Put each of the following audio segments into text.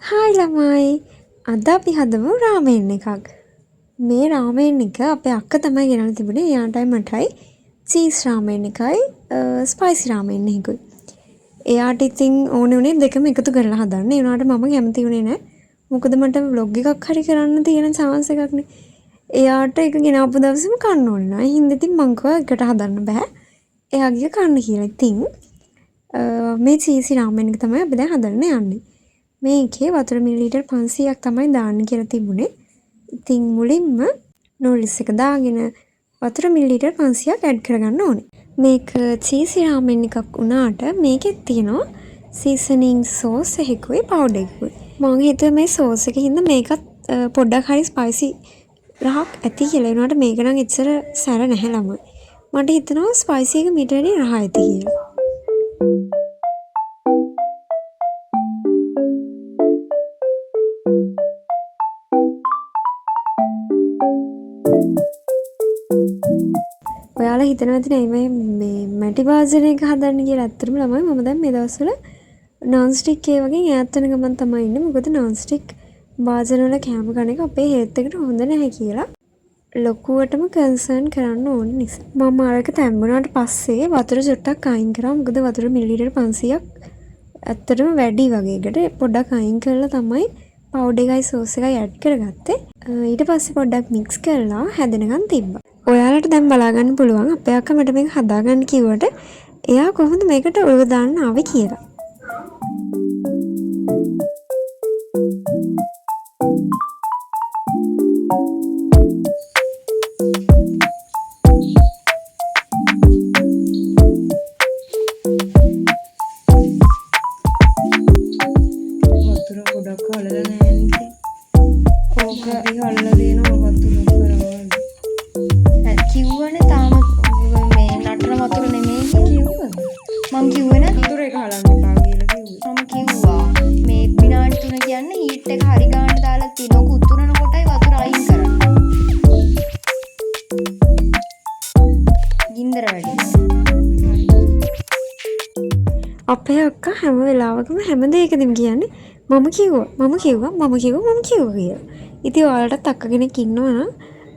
Hi ළමයි. අද අපි හදමු රාමෙන් එකක්. මේ රාමෙන් එක අපේ අක්කා තමයි ගෙනල්ලා තිබුණේ. එයාටයි මටයි චීස් රාමෙන් එකයි ස්පයිසි රාමෙන් එකකුයි. එයාට ඉතින් ඕනේ උනේ දෙකම එකතු කරලා හදන්න. ඒ වුණාට මම කැමති උනේ නැහැ. මොකද මට vlog එකක් හරි කරන්න තියෙන chance එකක්නේ. එයාට ඒක ගෙනාපු දවසේම කන්න ඕන නෑ. හින්දා ඉතින් මං කිව්වා එකට හදන්න බෑ. එයා ගිය කන්න කියලා. ඉතින් මේ චීසි රාමෙන් එක තමයි අපි දැන් හදන්න යන්නේ. මේකේ වතුර මිලිලීටර් 500ක් තමයි දාන්න කියලා තිබුණේ. ඉතින් මුලින්ම නූඩල්ස් එක දාගෙන වතුර මිලිලීටර් 500ක් ඇඩ් කරගන්න ඕනේ. මේක චීසි රාමෙන් එකක් වුණාට මේකෙත් තියෙනවා සීසනින් සෝස් එකකුයි පවුඩර් එකකුයි. මම හිතුවා මේ සෝස් එකේ හින්දා මේකත් පොඩ්ඩක් හරි ස්පයිසි රහක් ඇති කියලා. ඒ වුණාට මේක නම් එච්චර සැර නැහැ ළමයි. මට හිතෙනවා ස්පයිසි එක මීට වැඩිය රහ ඇති කියලා. ඔයාලා හිතනවා ඇති නේ මේ මැටි භාජන එක හදන්න කියලා. ඇත්තටම ළමයි මම දැන් මේ දවස්වල non stick ඒ වගේ ඈත් වෙන ගමන් තමයි ඉන්නේ. මොකද non stick භාජන වල කැම කන එක අපේ හෙල්ත් එකට හොඳ නැහැ කියලා ලොකුවටම කන්සර්න් කරන්න ඕන නිසා. මම අරක තැම්බුණාට පස්සේ වතුර චුට්ටක් අයින් කරා. මොකද වතුර මිලිලීටර් 500ක් ඇත්තටම වැඩි වගේ එකට පොඩ්ඩක් අයින් කරලා තමයි පවුඩර් එකයි සෝස් එකයි ඇඩ් කරගත්තේ. ඊට පස්සේ පොඩ්ඩක් මික්ස් කරලා හැදෙනකන් තිබ්බා. ඔයාලට දැන් බලා ගන්න පුළුවන් අපේ අක්කා මට මේක හදාගන්න කිව්වට එයා කොහොමද මේකට උළු දාන්න ආවේ කියලා. වතුර ගොඩක් හොලලා නැහැ නේද? ඕක අපි හොලලා දෙනවා වතුර කරවන්න. කිව්වනේ තාම මේ නටන වතුර නෙමෙයි කිව්වද? මං කිව්වේ නෑ වතුර එක හලන්න එපා කියලා කිව්වේ. මම කිව්වා මේ විනාඩි 3 කියන්නේ හීට් එක හරි ගානට දාලා තිනෝක උතුරන කොටයි වතුර අයින් කරන්න. ගින්දර වැඩි. අපේ අක්කා හැම වෙලාවකම හැම දෙයකදීම කියන්නේ මම කිව්වා කියලා. ඉතින් ඔයාලටත් අක්ක කෙනෙක් ඉන්නවා නම්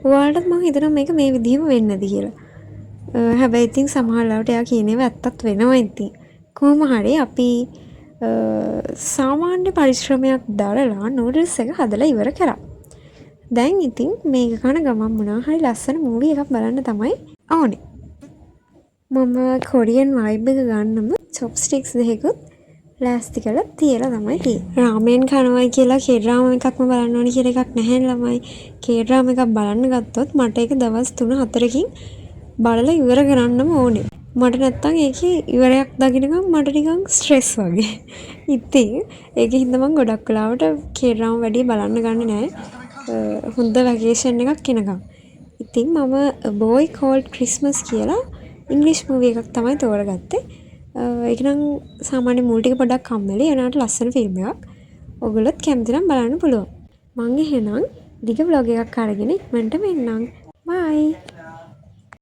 ඔයාලටත් මම හිතනවා මේක මේ විදිහම වෙන්නේ නැති කියලා. හැබැයි ඉතින් සමහර ලාවට එයා කියන ඒවා ඇත්තත් වෙනවා ඉතින්. කොහොම හරි අපි සාමාන්‍ය පරිශ්‍රමයක් දාලා නූඩල්ස් එක හදලා ඉවර කරා. දැන් ඉතින් මේක කන ගමන් මොනවා හරි ලස්සන මූවි එකක් බලන්න තමයි ඕනේ. මම කොරියන් වයිබ් එක ගන්නම චොප්ස්ටික්ස් දෙකකුත් ලෑස්ති කරලා තියලා තමයි තියෙන්නේ. රාමෙන් කනවයි කියලා කේඩ්‍රාම එකක්ම බලන්න ඕනේ කියලා එකක් නැහැ ළමයි. කේඩ්‍රාම එකක් බලන්න ගත්තොත් මට ඒක දවස් 3-4කින් බලලා ඉවර කරන්නම ඕනේ. මට නැත්තම් ඒකේ ඉවරයක් දකින්නකම් මට නිකන් ස්ට්‍රෙස් වගේ. ඉතින් ඒකෙන් හින්දා මම ගොඩක් වෙලාවට කේඩ්‍රාම වැඩි බලන්න ගන්නේ නැහැ. හොඳ වැකේෂන් එකක් එනකම්. ඉතින් මම boy called Christmas කියලා ඉංග්‍රීසි මූවි එකක් තමයි තෝරගත්තේ. ඒක නම් සාමාන්‍ය මූල් ටික පොඩ්ඩක් කම්මැලි. ඒනාට ලස්සන ෆිල්ම් එකක්. ඔයගොල්ලොත් කැමති නම් බලන්න පුළුවන්. මං එහෙනම් දිග vlog එකක් අරගෙන ඉක්මනට මෙන්නම්. bye.